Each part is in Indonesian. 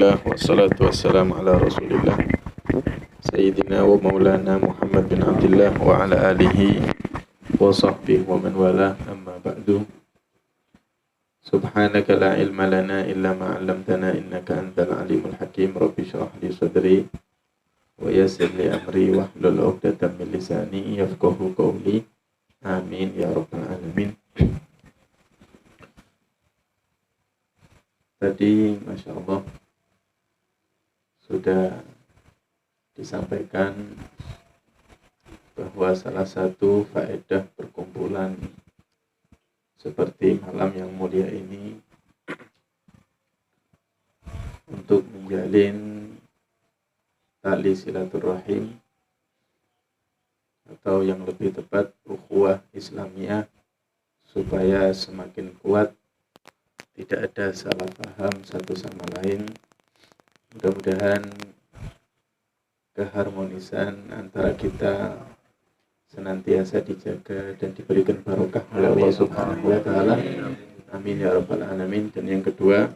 Alhamdulillah wassalatu wassalamu ala Rasulillah Sayyidina wa maulana Muhammad bin Abdullah wa ala alihi wa sahbihi wa man wala amma ba'du. Subhanaka la ilma lana illa ma 'allamtana innaka antal alimul hakim. Rabbi shrah li sadri wa yassir li amri wahlul 'uqdatam min lisani yafqahu qawli. Amin ya rabbal alamin. Tadi Masya Allah sudah disampaikan bahwa salah satu faedah perkumpulan seperti malam yang mulia ini untuk menjalin tali silaturahim atau yang lebih tepat ukhuwah Islamiyah supaya semakin kuat, tidak ada salah paham satu sama lain. Mudah-mudahan keharmonisan antara kita senantiasa dijaga dan diberikan barokah oleh Allah Subhanahu wa taala. Amin ya rabbal alamin. Dan yang kedua,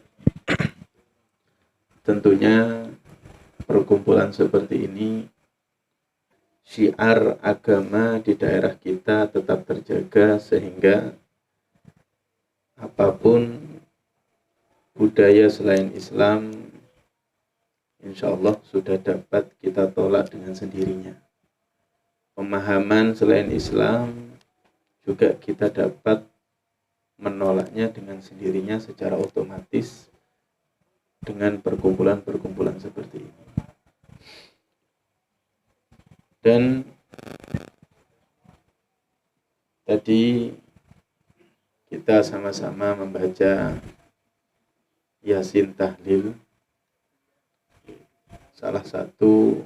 tentunya perkumpulan seperti ini syiar agama di daerah kita tetap terjaga sehingga apapun budaya selain Islam insya Allah sudah dapat kita tolak dengan sendirinya. Pemahaman selain Islam juga kita dapat menolaknya dengan sendirinya secara otomatis dengan perkumpulan-perkumpulan seperti ini. Dan tadi kita sama-sama membaca Yasin Tahlil, salah satu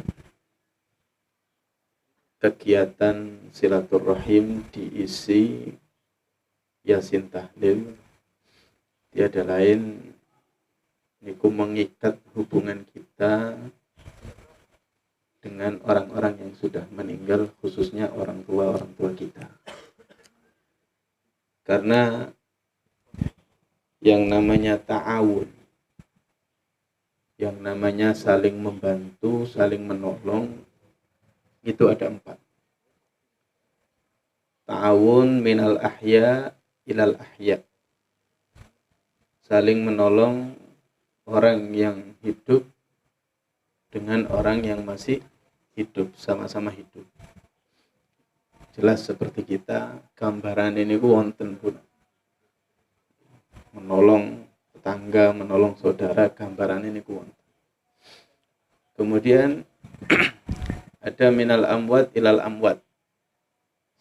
kegiatan silaturahim diisi Yasin Tahlil, tiada lain niku mengikat hubungan kita dengan orang-orang yang sudah meninggal, khususnya orang tua kita. Karena yang namanya ta'awun, yang namanya saling membantu, saling menolong, itu ada 4. Ta'awun minal ahya ilal ahya, saling menolong orang yang hidup dengan orang yang masih hidup, sama-sama hidup. Jelas seperti kita, gambaran ini wonten pun. Menolong tetangga, menolong saudara, gambaran ini kuat. Kemudian ada minal amwat ilal amwat,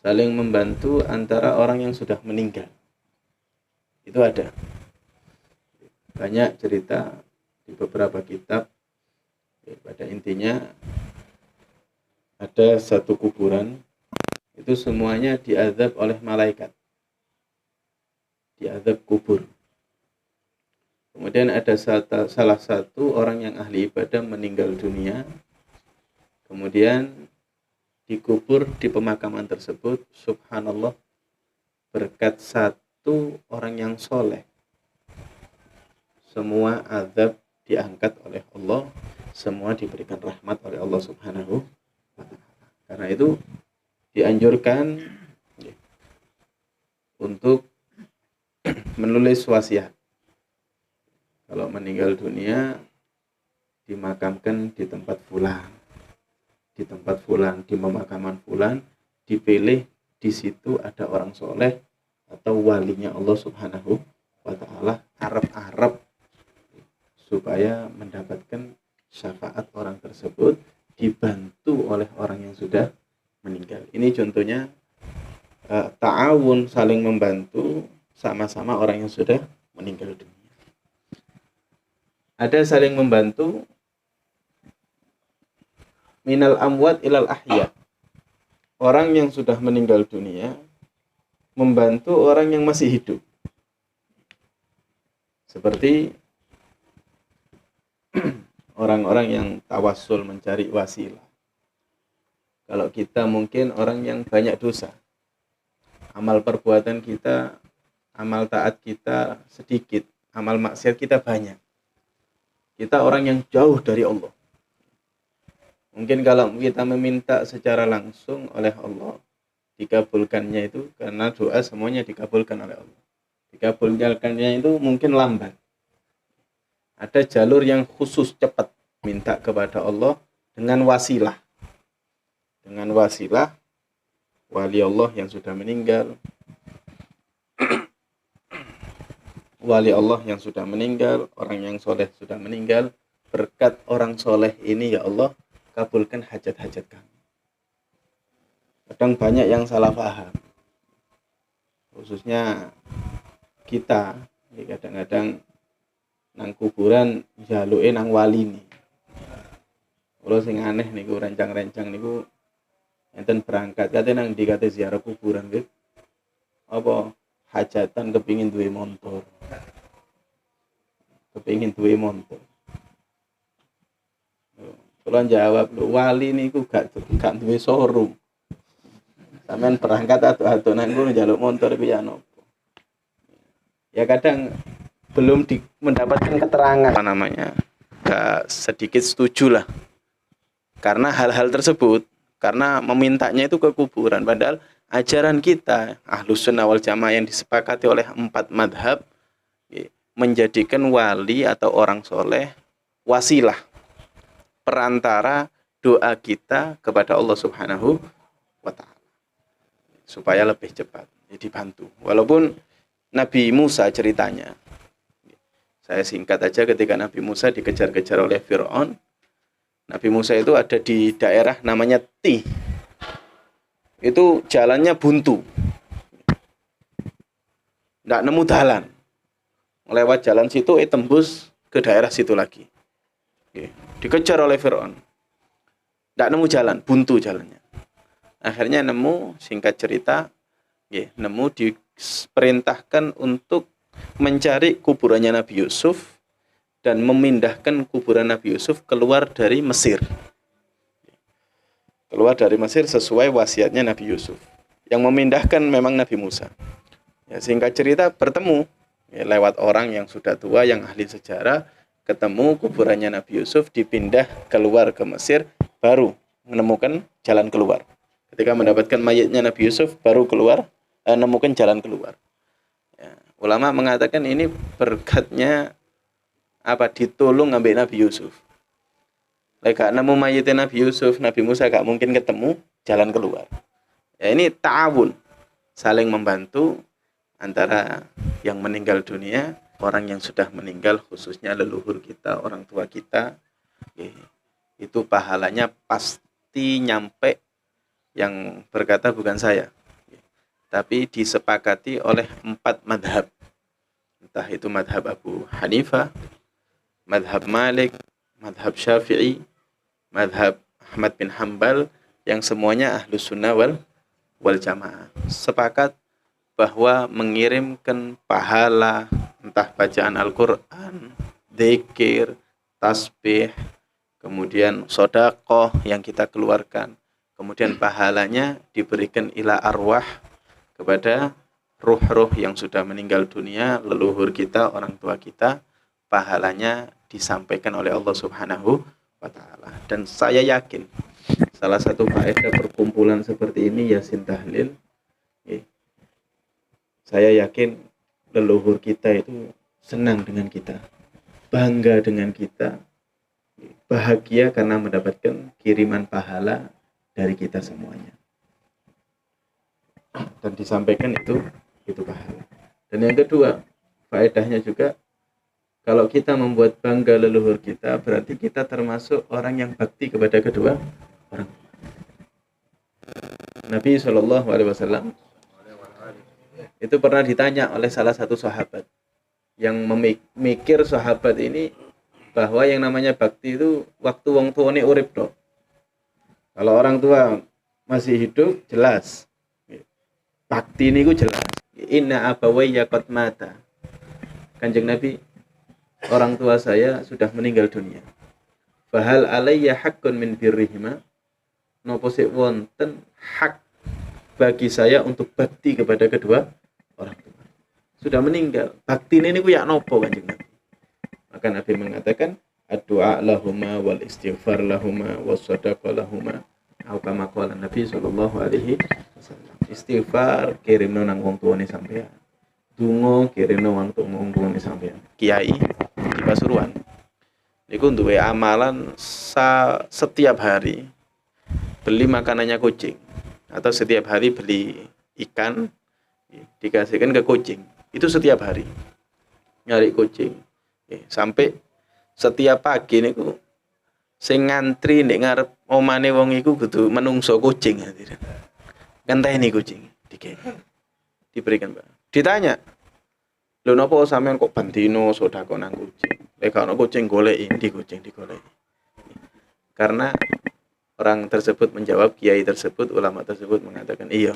saling membantu antara orang yang sudah meninggal. Itu ada banyak cerita di beberapa kitab. Pada intinya ada satu kuburan, itu semuanya diazab oleh malaikat, diazab kubur. Kemudian ada salah satu orang yang ahli ibadah meninggal dunia, kemudian dikubur di pemakaman tersebut. Subhanallah, berkat satu orang yang soleh, semua azab diangkat oleh Allah, semua diberikan rahmat oleh Allah Subhanahu wa ta'ala. Karena itu dianjurkan untuk menulis wasiat. Kalau meninggal dunia, dimakamkan di tempat fulan, di tempat fulan, di pemakaman fulan, dipilih di situ ada orang soleh atau walinya Allah Subhanahu wa ta'ala, Arab supaya mendapatkan syafaat orang tersebut, dibantu oleh orang yang sudah meninggal. Ini contohnya ta'awun, saling membantu sama-sama orang yang sudah meninggal dunia. Ada saling membantu minal amwat ilal ahya, orang yang sudah meninggal dunia membantu orang yang masih hidup. Seperti orang-orang yang tawassul, mencari wasilah. Kalau kita mungkin orang yang banyak dosa, amal perbuatan kita, amal taat kita sedikit, amal maksiat kita banyak. Kita orang yang jauh dari Allah. Mungkin kalau kita meminta secara langsung oleh Allah, dikabulkannya itu karena doa semuanya dikabulkan oleh Allah. Dikabulkannya itu mungkin lambat. Ada jalur yang khusus cepat, minta kepada Allah dengan wasilah. Dengan wasilah wali Allah yang sudah meninggal. Wali Allah yang sudah meninggal, orang yang soleh sudah meninggal. Berkat orang soleh ini ya Allah, kabulkan hajat-hajat kami. Kadang banyak yang salah paham, khususnya kita. Kadang-kadang nang kuburan jaluke nang wali nih. Kalau sing aneh niku rencang-rencang niku enten berangkat kate nang ndi kate ziarah kuburan gitu. Apa hajatan kepingin duwe motor. Kepingin duwe motor. Kalau jawab lho, wali niku gak duwe showroom. Sampeyan berangkat ado-ado nang kono njaluk motor iku ya nopo. Ya kadang belum mendapatkan keterangan apa namanya. Gak sedikit setuju lah. Karena hal-hal tersebut, karena memintanya itu ke kuburan, padahal ajaran kita Ahlus Sunnah wal Jamaah yang disepakati oleh 4 madhab menjadikan wali atau orang soleh wasilah, perantara doa kita kepada Allah Subhanahu wa Ta'ala supaya lebih cepat dibantu. Walaupun Nabi Musa ceritanya, saya singkat aja, ketika Nabi Musa dikejar-kejar oleh Fir'aun, Nabi Musa itu ada di daerah namanya Tih. Itu jalannya buntu, nggak nemu jalan. Lewat jalan situ tembus ke daerah situ lagi. Dikejar oleh Fir'aun, nggak nemu jalan, buntu jalannya. Akhirnya nemu, singkat cerita, nemu, diperintahkan untuk mencari kuburannya Nabi Yusuf dan memindahkan kuburan Nabi Yusuf keluar dari Mesir. Keluar dari Mesir sesuai wasiatnya Nabi Yusuf. Yang memindahkan memang Nabi Musa. Ya, singkat cerita bertemu lewat orang yang sudah tua, yang ahli sejarah, ketemu kuburannya Nabi Yusuf, dipindah keluar ke Mesir, baru menemukan jalan keluar. Ketika mendapatkan mayatnya Nabi Yusuf, baru keluar, menemukan jalan keluar. Ya, ulama mengatakan ini berkatnya ditolong ngambil Nabi Yusuf. Leka nemu mayatnya Nabi Yusuf, Nabi Musa gak mungkin ketemu jalan keluar. Ya, ini ta'awun, saling membantu antara yang meninggal dunia, orang yang sudah meninggal, khususnya leluhur kita, orang tua kita. Itu pahalanya pasti nyampe, yang berkata bukan saya, tapi disepakati oleh 4 madhab. Entah itu madhab Abu Hanifah, madhab Malik, madhab Syafi'i, madhab Ahmad bin Hanbal, yang semuanya Ahlus Sunnah wal Jamaah sepakat bahwa mengirimkan pahala, entah bacaan Al-Quran, dzikir, tasbih, kemudian sedekah yang kita keluarkan, kemudian pahalanya diberikan ila arwah, kepada ruh-ruh yang sudah meninggal dunia, leluhur kita, orang tua kita, pahalanya disampaikan oleh Allah Subhanahu wa Ta'ala. Dan saya yakin salah satu faedah perkumpulan seperti ini, Yasin Tahlil, saya yakin leluhur kita itu senang dengan kita, bangga dengan kita, bahagia karena mendapatkan kiriman pahala dari kita semuanya. Dan disampaikan itu pahala. Dan yang kedua, faedahnya juga, kalau kita membuat bangga leluhur kita, berarti kita termasuk orang yang bakti kepada kedua orang. Nabi SAW itu pernah ditanya oleh salah satu sahabat yang memikir sahabat ini bahwa yang namanya bakti itu waktu wong tuane urip tok. Kalau orang tua masih hidup, jelas bakti niku jelas. Inna abawayya qad mata. Kanjeng Nabi, orang tua saya sudah meninggal dunia. Fahal alayya haqqun min birrihima? Napa sik wonten hak bagi saya untuk bakti kepada kedua orang tua? Sudah meninggal. Bakti ini niku ya nopo Kanjeng Nabi? Maka Nabi mengatakan, ad-du'a lahuma wal istighfar lahuma was shadaqa lahuma. Atau kama qala Nabi sallallahu alaihi wasallam. Istighfar kirimno nang wong tuane sampean. Donga kirimno wong tuane sampean. Kiai di Pasuruan niku duwe amalan setiap hari beli makanannya kucing atau setiap hari beli ikan dikasihkan ke kucing. Itu setiap hari nyari kucing. Sampai setiap pagi niku sing ngantri nek ngarep omane wong iku kudu menungso kucing. Ngenteni kucing diberikan, Pak. Ditanya, "Lho napa sampean kok bendino sedekah nang kucing? Lek ana kucing goleki, ndi kucing digoleki?" Karena orang tersebut menjawab, kiai tersebut, ulama tersebut mengatakan, "Iya.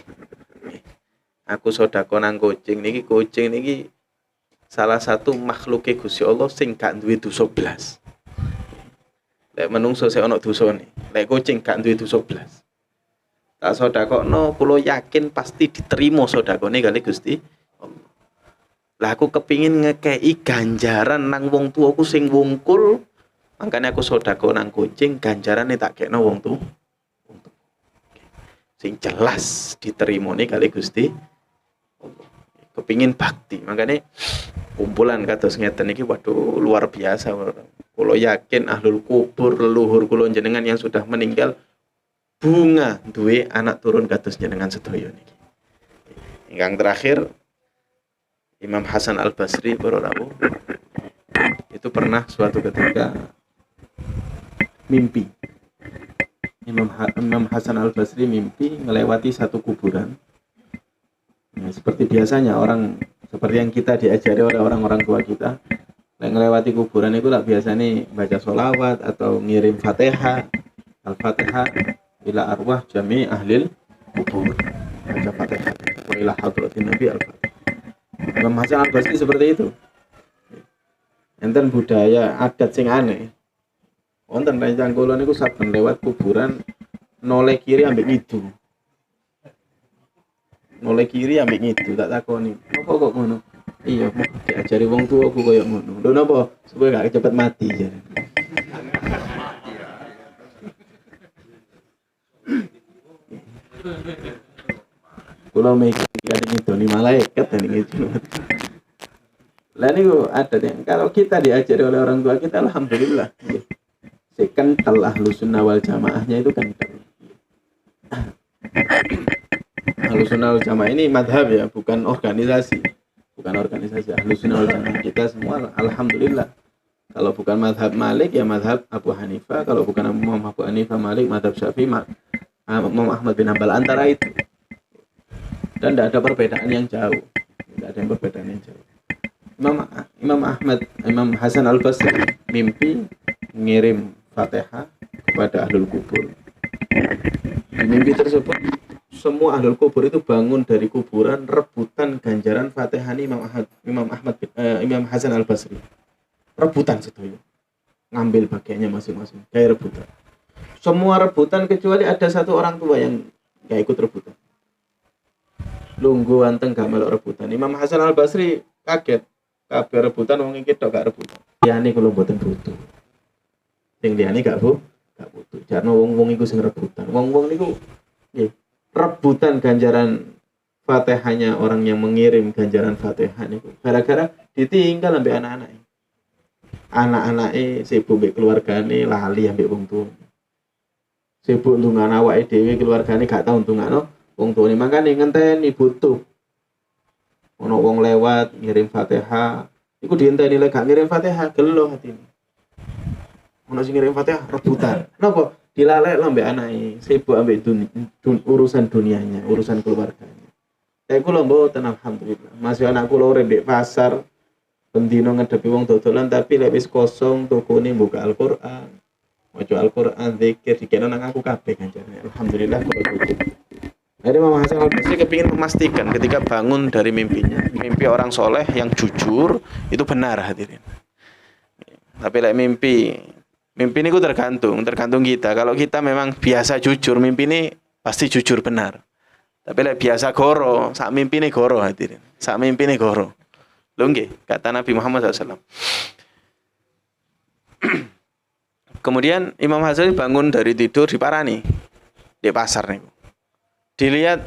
Aku sedekah nang kucing niki salah satu makhluke Gusti Allah sing gak duwe dosa blas. Lek menungso sing ana dosane, lek kucing gak duwe dosa blas. Tak sedekahno kula yakin pasti diterima sedekahne kali Gusti Allah. Lah aku kepingin ngekei ganjaran nang wong tuaku sing wungkul, makanya aku sedekah nang kucing, ganjarane tak kekno wong tuwa. Sing jelas diterimone kali Gusti Allah. Kepingin bakti, makanya kumpulan kados ngeten iki waduh luar biasa. Kula yakin ahlul kubur leluhur kula jenengan yang sudah meninggal bunga duwe anak turun kados jenengan sedaya niki. Ingkang terakhir Imam Hasan Al-Basri para rawuh itu pernah suatu ketika mimpi. Imam Hasan Al-Basri mimpi melewati satu kuburan. Seperti biasanya orang seperti yang kita diajari oleh orang-orang tua kita, yang melewati kuburan itu lah biasanya baca sholawat atau ngirim fatihah, al-fatihah ila arwah jami ahlil kubur, baca fatihah wa ila hadratin nabi al-fatihah. Imam Hasan Al-Basri seperti itu. Enten budaya adat sing aneh. Wonten rencang kula niku saben lewat kuburan noleh kiri ambek ngidul. Noleh kiri ambek ngidul, tak takoni. Apa kok ngono? Iya, mau diajari wong tuaku koyo ngono. Lho napa? Supaya gak cepet mati jare. Kula mikir kadang ngidoni malaikat dan ngidul. Lah niku ada yang kalau kita diajari oleh orang tua kita alhamdulillah. Si kental Ahlus Sunnah wal Jamaahnya itu kental. Ahlus Sunnah wal Jamaah ini madhab ya, bukan organisasi. Bukan organisasi. Ahlus Sunnah wal Jamaah kita semua alhamdulillah. Kalau bukan madhab Malik ya madhab Abu Hanifah. Kalau bukan Imam Abu Hanifah Malik madhab Syafi'i, Imam Ahmad bin Hanbal, antara itu. Dan tidak ada perbedaan yang jauh. Tidak ada perbedaan yang jauh. Imam Hasan Al-Basri mimpi ngirim Fatihah kepada ahlul kubur. Di mimpi tersebut semua ahlul kubur itu bangun dari kuburan rebutan ganjaran Fatihah Imam Hasan Al-Basri. Rebutan sedoyo. Ngambil bagiannya masing-masing, kayak rebutan. Semua rebutan kecuali ada satu orang tua yang enggak ikut rebutan. Lungguh anteng gak melok rebutan. Imam Hasan Al-Basri kaget. Kabeh rebutan wong iki tok gak rebutan. Liyane kula mboten butuh. Sing liyane gak butuh. Jarno wong-wong iku sing rebutan. Wong-wong niku nggih rebutan ganjaran Fatihahnya orang yang mengirim ganjaran Fatihah niku. Gara-gara ditinggal ambek anak-anake. Anak-anake sibuk mbek keluargane, lali ambek wong tuwa. Sibuk ndungakno awake dhewe, keluargane gak tau ndungakno wong tuwane. Makane ngenteni butuh. Ono wong lewat ngirim Fatihah, iku dienteni lek gak ngirim Fatihah gelo atine. Ono sing ngirim Fatihah rebutan. Napa? Dilalek ambek anake, sibuk ambek urusan dunianya, urusan keluarganya. Kayak kula mboten alhamdulillah. Masih anak kula urip di pasar, bendino ngedepi wong dodolan tapi lek wis kosong tokone buka Al-Qur'an. Maca Al-Qur'an, zikir dikene nang aku kabeh ganjarane. Alhamdulillah kula cukup. Jadi Imam Hasan Al-Basri kepingin memastikan ketika bangun dari mimpinya, mimpi orang soleh yang jujur itu benar hadirin. Tapi like mimpi ini tergantung kita. Kalau kita memang biasa jujur, mimpi ini pasti jujur benar. Tapi like biasa goro, sak mimpi ini goro hadirin. Sak mimpi ini goro. Lho nggih, kata Nabi Muhammad SAW. Kemudian Imam Hasan bangun dari tidur diparani di pasar nih. Dilihat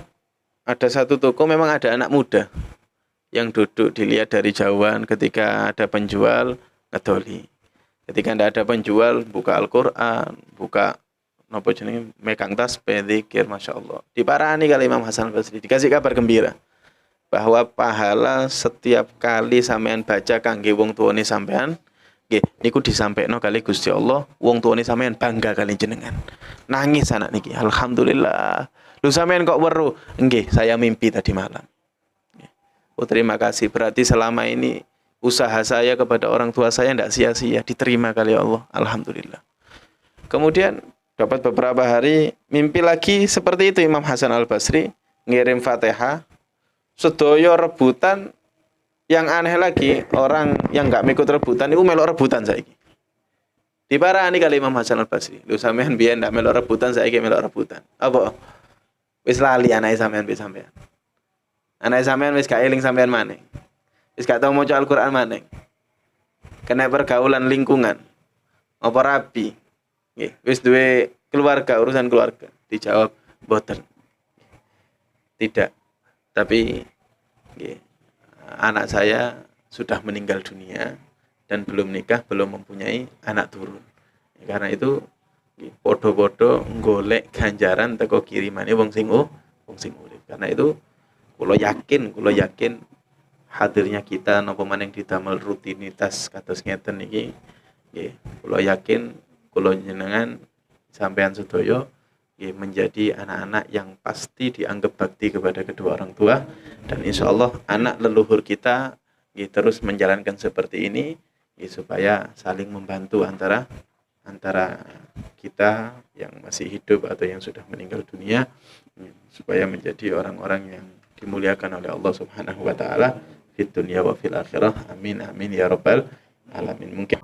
ada satu toko memang ada anak muda yang duduk, dilihat dari jauhan ketika ada penjual ngedoli. Ketika tidak ada penjual buka Al-Qur'an, buka napa jenenge megang tasbih zikir, Masya Allah. Diparani kali Imam Hasan Basri, dikasih kabar gembira bahwa pahala setiap kali sampean baca kangge wong tuane sampean nggih niku disampaikno kali Gusti Allah, wong tuane sampean bangga kali jenengan. Nangis anak niki, alhamdulillah. Lu sampean kok weruh? Nggih, saya mimpi tadi malam. Oh, terima kasih. Berarti selama ini usaha saya kepada orang tua saya tidak sia-sia, diterima kali Allah. Alhamdulillah. Kemudian dapat beberapa hari mimpi lagi seperti itu Imam Hasan Al-Basri ngirim Fatihah, sedoyo rebutan. Yang aneh lagi, orang yang enggak mengikut rebutan itu melok rebutan saiki. Diparani kali Imam Hasan Al-Basri. Lu sampean biyen ndak melok rebutan, saiki melok rebutan. Apa? Wis lali anake sampean wis sampean. Anake sampean wis gak eling sampean maneh. Wis gak tau maca Al-Qur'an maneh. Kena pergaulan lingkungan. Apa rabi? Nggih, wis duwe keluarga, urusan keluarga. Dijawab mboten. Tidak. Tapi nggih, anak saya sudah meninggal dunia dan belum nikah, belum mempunyai anak turun. Karena itu podo-podo golek ganjaran teko kirimane wong sing urip. Karena itu kula yakin hadirnya kita napa maning didamel rutinitas kados ngeten niki nggih kula yakin kula jenengan sampean sedaya nggih menjadi anak-anak yang pasti dianggap bakti kepada kedua orang tua, dan insyaallah anak leluhur kita nggih terus menjalankan seperti ini nggih supaya saling membantu antara kita yang masih hidup atau yang sudah meninggal dunia, supaya menjadi orang-orang yang dimuliakan oleh Allah Subhanahu wa taala fid dunya wa fil akhirah. Amin amin ya rabbal alamin. Mungkin